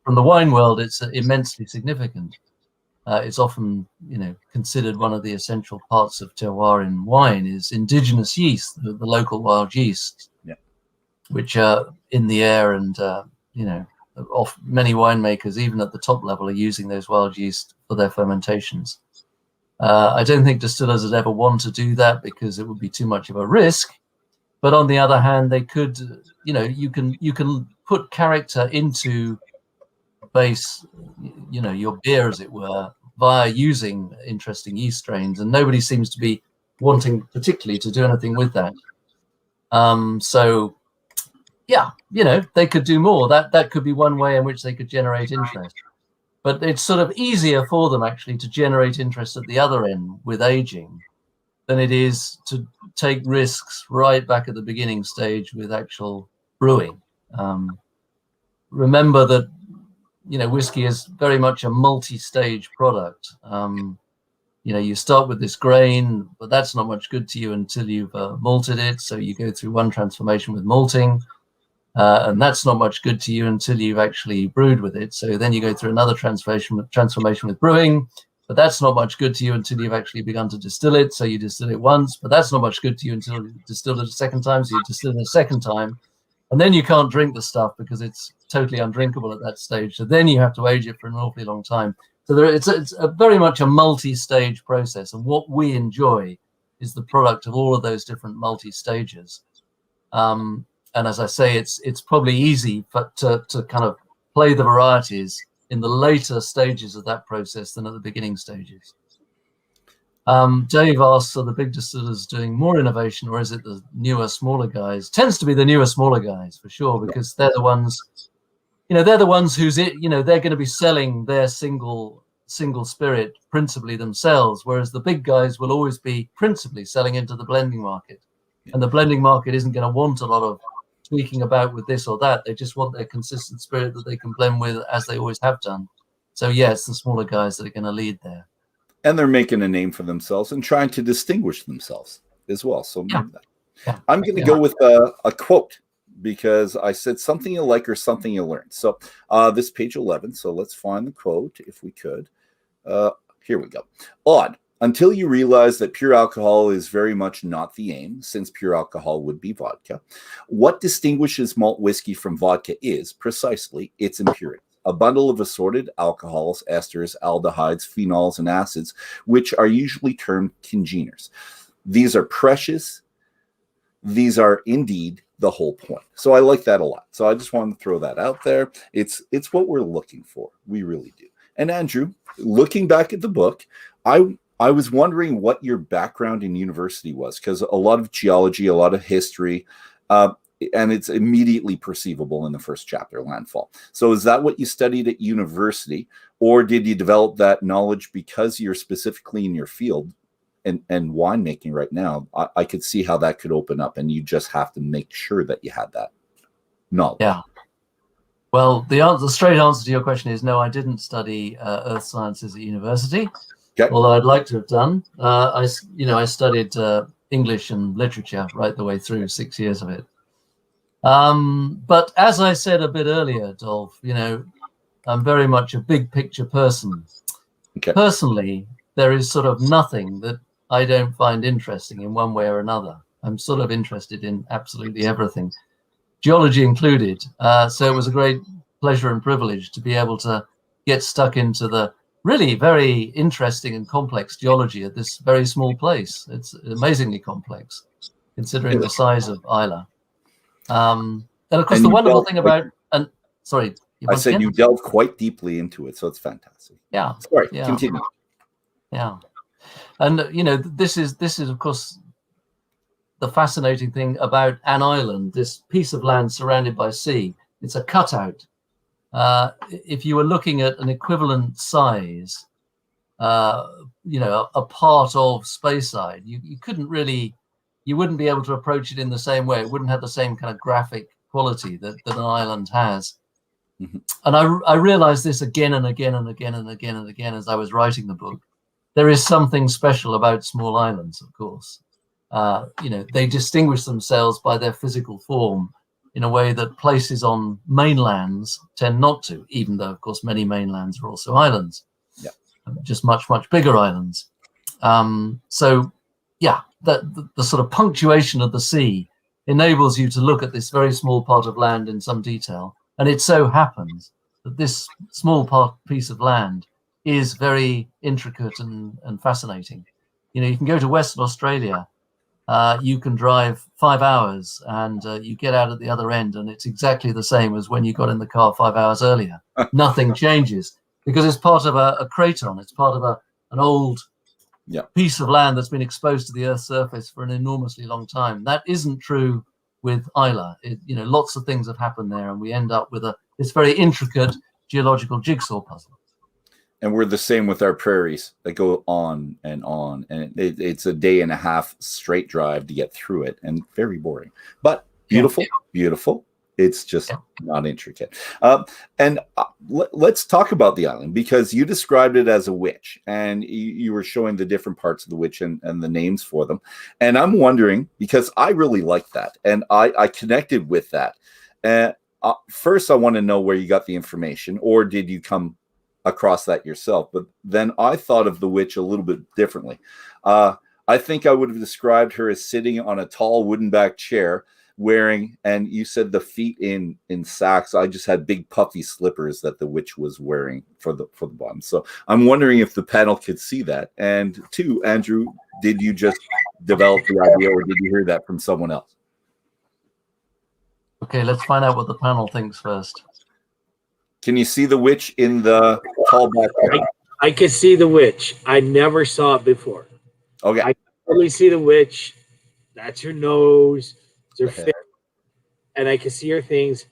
from the wine world, it's immensely significant. It's often, you know, considered one of the essential parts of terroir in wine is indigenous yeast, the local wild yeast, which are in the air, and you know, many winemakers, even at the top level, are using those wild yeast for their fermentations. I don't think distillers would ever want to do that because it would be too much of a risk. But on the other hand, they could, you know, you can put character into base, you know, your beer, as it were, via using interesting yeast strains, and nobody seems to be wanting particularly to do anything with that. So yeah, you know, they could do more. That could be one way in which they could generate interest, but it's sort of easier for them actually to generate interest at the other end with aging than it is to take risks right back at the beginning stage with actual brewing. Remember that, you know, whiskey is very much a multi-stage product. You know, you start with this grain, but that's not much good to you until you've malted it. So you go through one transformation with malting, and that's not much good to you until you've actually brewed with it. So then you go through another transformation with brewing, but that's not much good to you until you've actually begun to distill it. So you distill it once, but that's not much good to you until you distill it a second time. So you distill it a second time. And then you can't drink the stuff because it's totally undrinkable at that stage. So then you have to age it for an awfully long time. So it's a very much a multi-stage process. And what we enjoy is the product of all of those different multi-stages. And as I say, it's probably easy to kind of play the varieties in the later stages of that process than at the beginning stages. Dave asks, are the big distillers doing more innovation, or is it the newer, smaller guys? Tends to be the newer, smaller guys for sure, because they're the ones, you know, they're the ones who's it, you know, they're going to be selling their single spirit principally themselves, whereas the big guys will always be principally selling into the blending market, and the blending market isn't going to want a lot of tweaking about with this or that. They just want their consistent spirit that they can blend with as they always have done. So yeah, it's the smaller guys that are going to lead there. And they're making a name for themselves and trying to distinguish themselves as well. So I'm going to go with a quote, because I said something you like or something you learned. So this page 11. So let's find the quote if we could. Here we go. Odd. Until you realize that pure alcohol is very much not the aim, since pure alcohol would be vodka. What distinguishes malt whiskey from vodka is precisely its impurity. A bundle of assorted alcohols, esters, aldehydes, phenols, and acids, which are usually termed congeners. These are precious. These are indeed the whole point. So I like that a lot. So I just wanted to throw that out there. It's what we're looking for. We really do. And Andrew, looking back at the book, I was wondering what your background in university was, because a lot of geology, a lot of history, and it's immediately perceivable in the first chapter, landfall. So is that what you studied at university, or did you develop that knowledge because you're specifically in your field and winemaking right now? I could see how that could open up, and you just have to make sure that you had that knowledge. Yeah. Well, the straight answer to your question is no, I didn't study earth sciences at university. Okay. Although I'd like to have done. I studied English and literature right the way through, 6 years of it. But as I said a bit earlier, Dolph, I'm very much a big picture person. Okay. Personally, there is sort of nothing that I don't find interesting in one way or another. I'm sort of interested in absolutely everything, geology included. So it was a great pleasure and privilege to be able to get stuck into the really very interesting and complex geology at this very small place. It's amazingly complex, considering the size of Isla. And of course, the wonderful thing about sorry, I said you delved quite deeply into it, so it's fantastic. Yeah. Sorry, yeah. continue. Yeah, and this is of course the fascinating thing about an island, this piece of land surrounded by sea. It's a cutout. If you were looking at an equivalent size, a part of Speyside, you wouldn't be able to approach it in the same way. It wouldn't have the same kind of graphic quality that an island has. Mm-hmm. And I realized this again and again and again and again and again as I was writing the book. There is something special about small islands, of course. They distinguish themselves by their physical form in a way that places on mainlands tend not to, even though, of course, many mainlands are also islands, just much, much bigger islands. The sort of punctuation of the sea enables you to look at this very small part of land in some detail. And it so happens that this small piece of land is very intricate and fascinating. You can go to Western Australia. You can drive 5 hours and you get out at the other end, and it's exactly the same as when you got in the car 5 hours earlier. Nothing changes because it's part of a craton. It's part of an old piece of land that's been exposed to the Earth's surface for an enormously long time. That isn't true with Isla. Lots of things have happened there, and we end up with this very intricate geological jigsaw puzzle. And we're the same with our prairies that go on, and it's a day and a half straight drive to get through it, and very boring, but beautiful, beautiful. It's just not intricate. Let's talk about the island, because you described it as a witch, and you were showing the different parts of the witch and the names for them. And I'm wondering, because I really like that, and I connected with that. First, I want to know where you got the information, or did you come across that yourself? But then I thought of the witch a little bit differently. I think I would have described her as sitting on a tall wooden back chair, wearing, and you said the feet in sacks. I just had big puffy slippers that the witch was wearing for the bottom. So I'm wondering if the panel could see that. And two, Andrew, did you just develop the idea, or did you hear that from someone else? Okay, let's find out what the panel thinks first. Can you see the witch in the tall back chair? I can see the witch. I never saw it before. Okay. I can totally see the witch. That's her nose. It's her face. And I can see her things.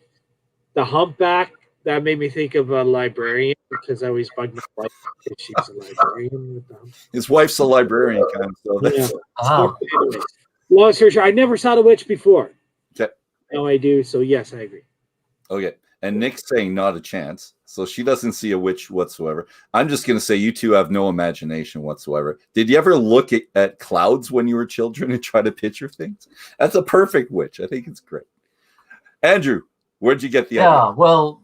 The humpback, that made me think of a librarian, because I always bug my wife because she's a librarian with them. His wife's a librarian, kind of. So that's Anyways, long story short, I never saw the witch before. Okay. Now I do. So yes, I agree. Okay. And Nick's saying not a chance. So she doesn't see a witch whatsoever. I'm just going to say you two have no imagination whatsoever. Did you ever look at clouds when you were children and try to picture things? That's a perfect witch. I think it's great. Andrew, where'd you get the idea? Yeah, well,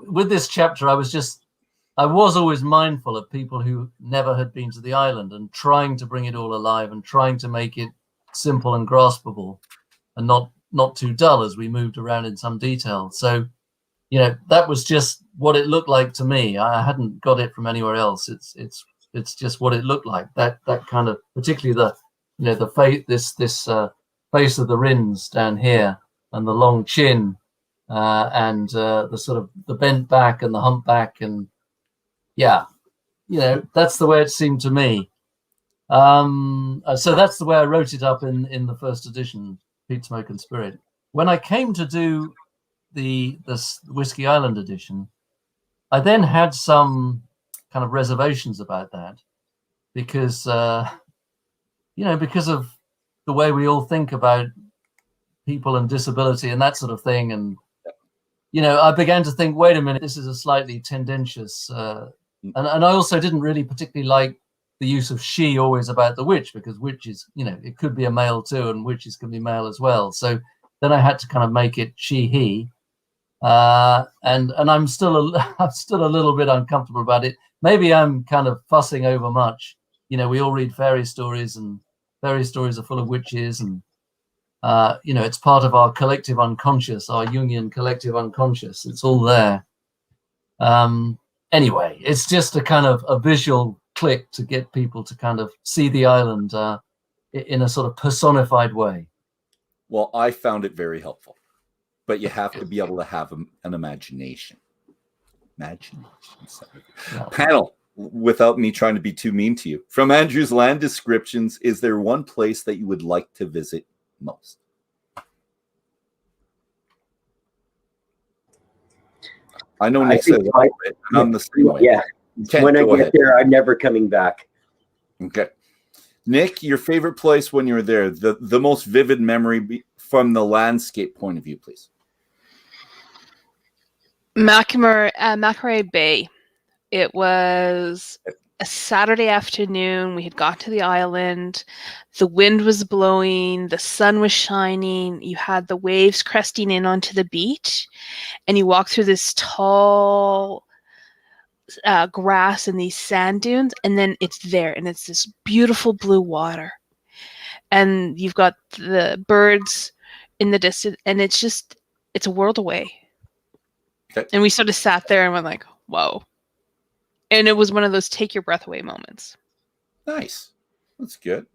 with this chapter, I was always mindful of people who never had been to the island, and trying to bring it all alive and trying to make it simple and graspable and not too dull as we moved around in some detail. So, that was just what it looked like to me. I hadn't got it from anywhere else. It's just what it looked like. That kind of, particularly the face of the rins down here, and the long chin, and the sort of the bent back and the humpback, and yeah, that's the way it seemed to me. So that's the way I wrote it up in the first edition, Peat, Smoke and Spirit. When I came to do the Whiskey Island edition, I then had some kind of reservations about that because because of the way we all think about people and disability and that sort of thing. And I began to think, wait a minute, this is a slightly tendentious and I also didn't really particularly like the use of she always about the witch, because witches, it could be a male too, and witches can be male as well. So then I had to kind of make it she, he. And I'm still a little bit uncomfortable about it. Maybe I'm kind of fussing over much. We all read fairy stories, and fairy stories are full of witches, and it's part of our collective unconscious, our Jungian collective unconscious. It's all there. Anyway, it's just a kind of a visual click to get people to kind of see the island in a sort of personified way. Well, I found it very helpful, but you have to be able to have an imagination. Panel, without me trying to be too mean to you, from Andrew's land descriptions, is there one place that you would like to visit most? I know Nick says I'm the same way. Yeah. When I get there, I'm never coming back. Okay. Nick, your favorite place when you were there, the most vivid memory from the landscape point of view, please. Macquarie Bay. It was a Saturday afternoon. We had got to the island. The wind was blowing. The sun was shining. You had the waves cresting in onto the beach. And you walk through this tall grass and these sand dunes. And then it's there. And it's this beautiful blue water. And you've got the birds in the distance. And it's a world away. Okay. And we sort of sat there and went like, whoa. And it was one of those take your breath away moments. Nice. That's good.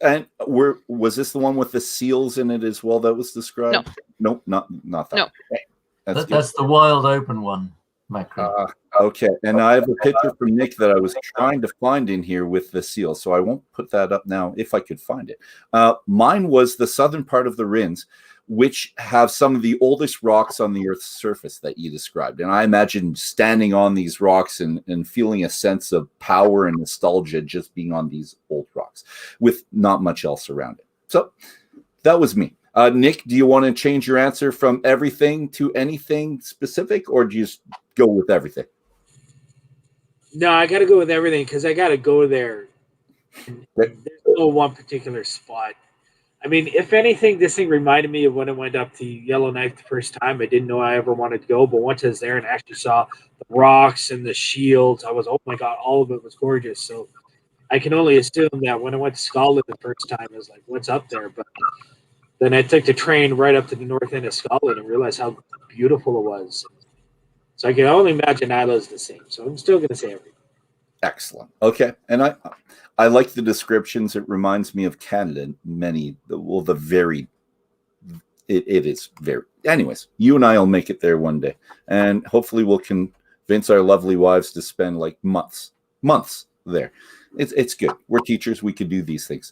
And was this the one with the seals in it as well that was described? No. Nope, not that. No. Okay. That's the wild open one, Macquarie. Okay. And I have a picture from Nick that I was trying to find in here with the seal, so I won't put that up now if I could find it. Mine was the southern part of the Rins, which have some of the oldest rocks on the Earth's surface that you described. And I imagine standing on these rocks and feeling a sense of power and nostalgia just being on these old rocks with not much else around it. So that was me. Nick, do you want to change your answer from everything to anything specific, or do you just go with everything? No, I got to go with everything because I got to go there. There's no one particular spot. I mean, if anything, this thing reminded me of when I went up to Yellowknife the first time. I didn't know I ever wanted to go, but once I was there and actually saw the rocks and the shields, I was, oh my God, all of it was gorgeous. So I can only assume that when I went to Scotland the first time, I was like, what's up there? But then I took the train right up to the north end of Scotland and realized how beautiful it was. So I can only imagine Isla's the same. So I'm still going to say everything. Excellent. Okay. And I like the descriptions. It reminds me of Canada. It is very, anyways, you and I will make it there one day. And hopefully we'll convince our lovely wives to spend like months there. It's good. We're teachers. We could do these things.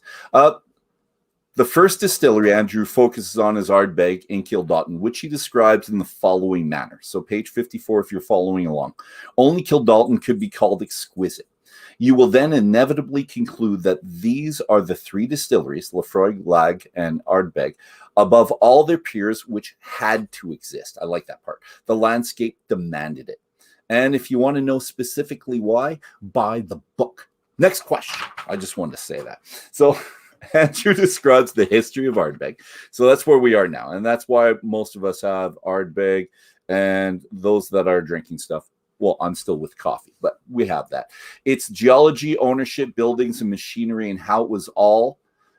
The first distillery Andrew focuses on is Ardbeg in Kildalton, which he describes in the following manner. So page 54, if you're following along. Only Kildalton could be called exquisite. You will then inevitably conclude that these are the three distilleries, Laphroaig, Lag, and Ardbeg, above all their peers, which had to exist. I like that part. The landscape demanded it. And if you want to know specifically why, buy the book. Next question. I just wanted to say that. So Andrew describes the history of Ardbeg. So that's where we are now. And that's why most of us have Ardbeg, and those that are drinking stuff. Well, I'm still with coffee, but we have that. It's geology, ownership, buildings, and machinery, and how it was all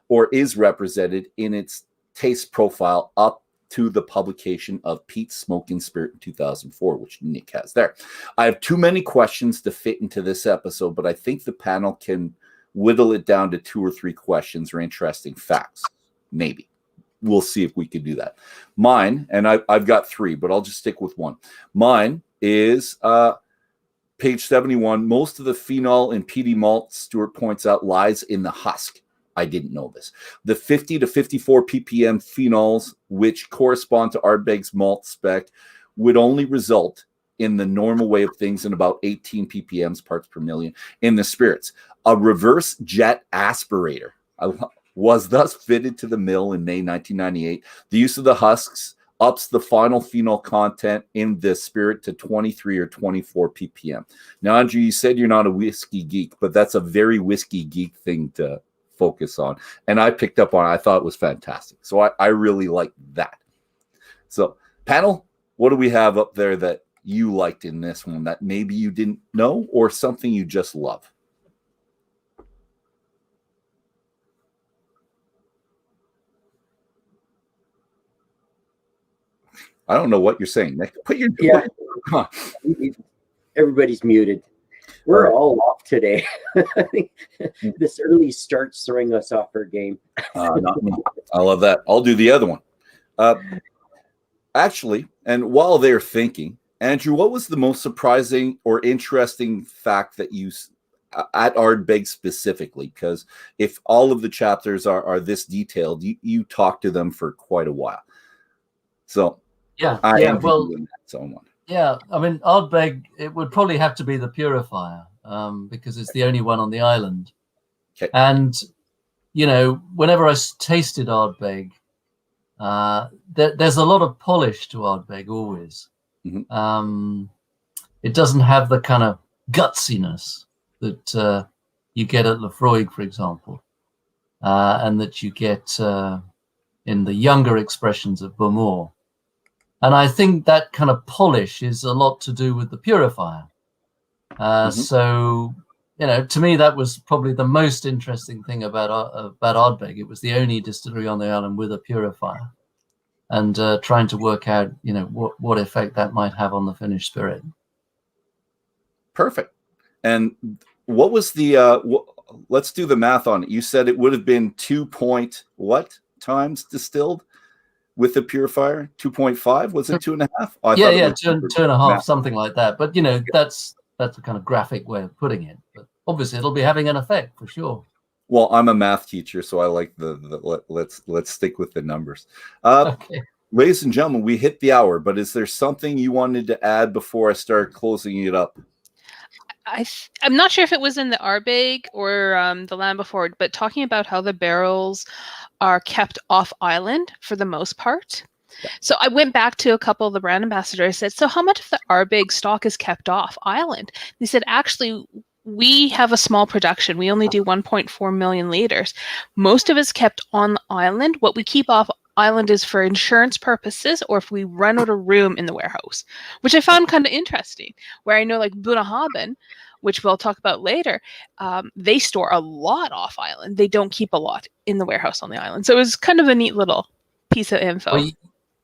or is represented in its taste profile up to the publication of Peat, Smoke and Spirit in 2004, which Nick has there. I have too many questions to fit into this episode, but I think the panel can whittle it down to 2 or 3 questions or interesting facts. Maybe. We'll see if we can do that. Mine, and I've got 3, but I'll just stick with one. Mine is page 71, most of the phenol and peaty malt, Stuart points out, lies in the husk. I didn't know this. The 50 to 54 ppm phenols, which correspond to Ardbeg's malt spec, would only result in the normal way of things in about 18 ppm parts per million in the spirits. A reverse jet aspirator was thus fitted to the mill in May 1998. The use of the husks ups the final phenol content in the spirit to 23 or 24 ppm. Now, Andrew, you said you're not a whiskey geek, but that's a very whiskey geek thing to focus on. And I picked up on it. I thought it was fantastic. So I really like that. So, panel, what do we have up there that you liked in this one that maybe you didn't know or something you just love? I don't know what you're saying, Nick. Put your Everybody's muted. We're all off today. I think this early start's throwing us off our game. Not me. I love that. I'll do the other one. Actually, and while they're thinking, Andrew, what was the most surprising or interesting fact that you at Ardbeg specifically? Because if all of the chapters are this detailed, you talk to them for quite a while. So Yeah, I yeah. am Well, someone. yeah. I mean, Ardbeg, it would probably have to be the purifier because it's the only one on the island. Okay. And you know, whenever I tasted Ardbeg, there's a lot of polish to Ardbeg always. Mm-hmm. It doesn't have the kind of gutsiness that you get at Lefroy, for example, and that you get in the younger expressions of Beaumont. And I think that kind of polish is a lot to do with the purifier. So, you know, to me, that was probably the most interesting thing about Ardbeg. It was the only distillery on the island with a purifier, and trying to work out, you know, what effect that might have on the finished spirit. Perfect. And what was the? Let's do the math on it. You said it would have been 2 point what times distilled with the purifier? 2.5? Was it 2.5? Yeah, two and a half, something like that. But you know, that's a kind of graphic way of putting it. But obviously, it'll be having an effect for sure. Well, I'm a math teacher, so I like let's stick with the numbers. Okay. Ladies and gentlemen, we hit the hour, but is there something you wanted to add before I start closing it up? I'm not sure if it was in the Ardbeg or the land before, but talking about how the barrels are kept off island for the most part. Yeah. So I went back to a couple of the brand ambassadors. I said, so how much of the Ardbeg stock is kept off island? They said, actually, we have a small production. We only do 1.4 million liters. Most of it's kept on the island. What we keep off island is for insurance purposes or if we run out of room in the warehouse, which I found kind of interesting, where I know like Bunnahabhain, which we'll talk about later, they store a lot off island. They don't keep a lot in the warehouse on the island. So it was kind of a neat little piece of info. Well,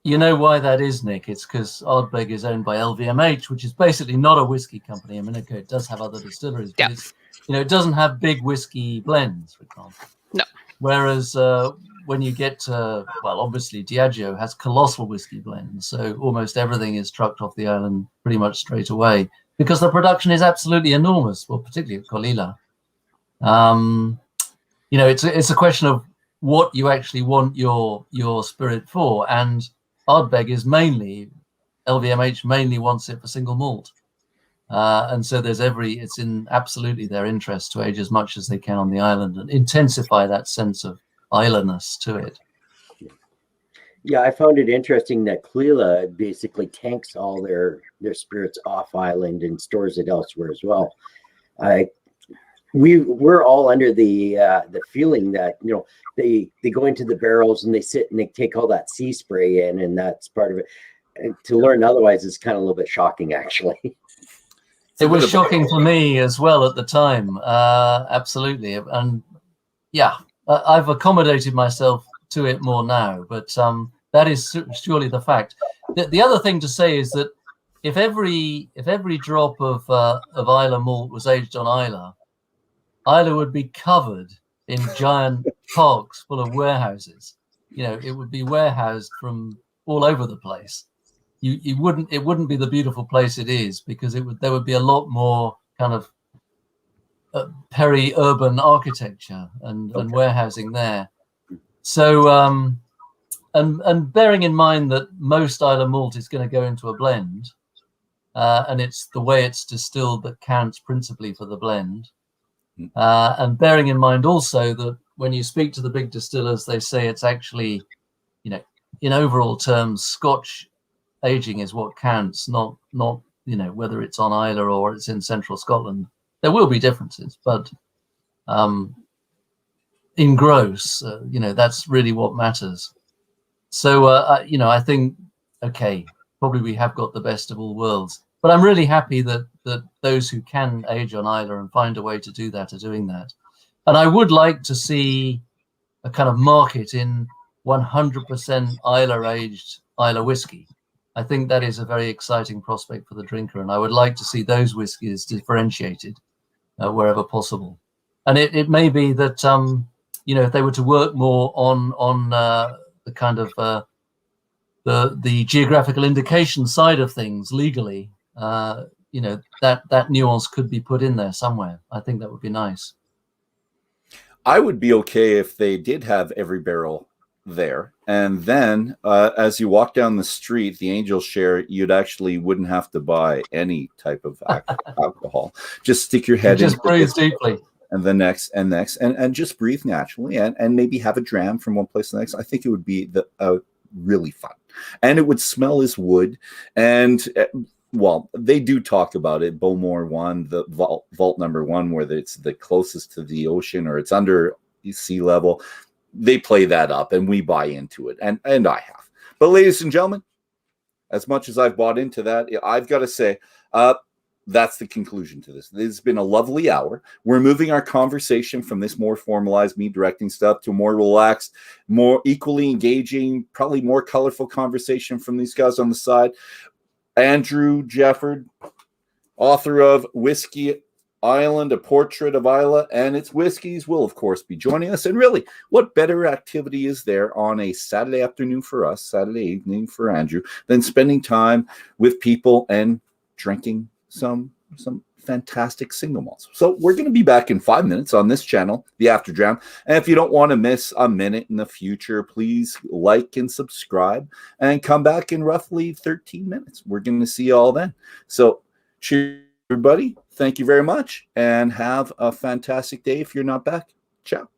you know why that is, Nick? It's because Ardbeg is owned by LVMH, which is basically not a whiskey company. I mean, okay, it does have other distilleries, but it's, you know, it doesn't have big whiskey blends, for example. No. Whereas when you get to, well, obviously Diageo has colossal whiskey blends, so almost everything is trucked off the island pretty much straight away because the production is absolutely enormous. Well, particularly at Colilla. You know, it's a question of what you actually want your spirit for, and Ardbeg is mainly, LVMH mainly wants it for single malt. And so it's in absolutely their interest to age as much as they can on the island and intensify that sense of islandness to it. Yeah, I found it interesting that Colilla basically tanks all their spirits off island and stores it elsewhere as well. We're all under the feeling that, you know, they go into the barrels and they sit and they take all that sea spray in, and that's part of it. And to learn otherwise is kind of a little bit shocking, actually. It was shocking for me as well at the time, absolutely. And yeah, I've accommodated myself to it more now, but that is surely the fact. The other thing to say is that if every drop of Islay malt was aged on Islay would be covered in giant pogs full of warehouses. You know, it would be warehoused from all over the place. it wouldn't be the beautiful place it is, because there would be a lot more kind of peri-urban architecture and warehousing there. So and bearing in mind that most Islay malt is going to go into a blend, and it's the way it's distilled that counts principally for the blend. And bearing in mind also that when you speak to the big distillers, they say it's actually, in overall terms, Scotch aging is what counts, not whether it's on Islay or it's in central Scotland. There will be differences, but in gross, that's really what matters. So I think, okay, probably we have got the best of all worlds, but I'm really happy that those who can age on Islay and find a way to do that are doing that. And I would like to see a kind of market in 100% Islay aged Islay whiskey. I think that is a very exciting prospect for the drinker, and I would like to see those whiskies differentiated wherever possible. And it may be that if they were to work more on the kind of the geographical indication side of things legally, that nuance could be put in there somewhere. I think that would be nice. I would be okay if they did have every barrel there, and then as you walk down the street, the Angel Share, you'd actually wouldn't have to buy any type of alcohol. Just stick your head in, just breathe deeply, and the next and just breathe naturally, and maybe have a dram from one place to the next. I think it would be really fun, and it would smell as wood. And well, they do talk about it. Bowmore 1, the vault number 1, where it's the closest to the ocean or it's under sea level. They play that up, and we buy into it, and I have. But ladies and gentlemen, as much as I've bought into that, I've got to say, that's the conclusion to this. This has been a lovely hour. We're moving our conversation from this more formalized me directing stuff to more relaxed, more equally engaging, probably more colorful conversation from these guys on the side. Andrew Jefford, author of Whiskey Island, A Portrait of Islay and its Whiskies, will, of course, be joining us. And really, what better activity is there on a Saturday afternoon for us, Saturday evening for Andrew, than spending time with people and drinking some fantastic single malts. So we're going to be back in 5 minutes on this channel, The After Dram. And if you don't want to miss a minute in the future, please like and subscribe and come back in roughly 13 minutes. We're going to see you all then. So cheers, everybody. Thank you very much, and have a fantastic day if you're not back. Ciao.